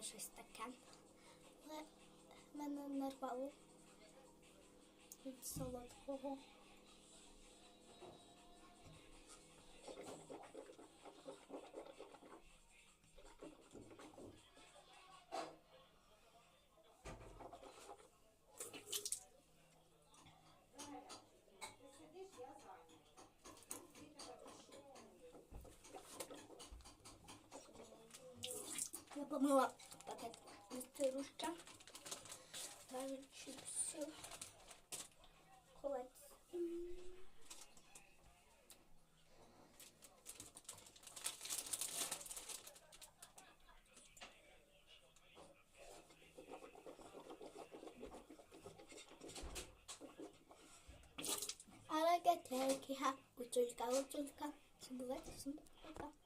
щось таке. Але мене не рвало від солодкого. Я помила пакет містируща, чіпсів, колець. Але гетейки, гуцулька, гуцулька. Всім бувайте, всім пока.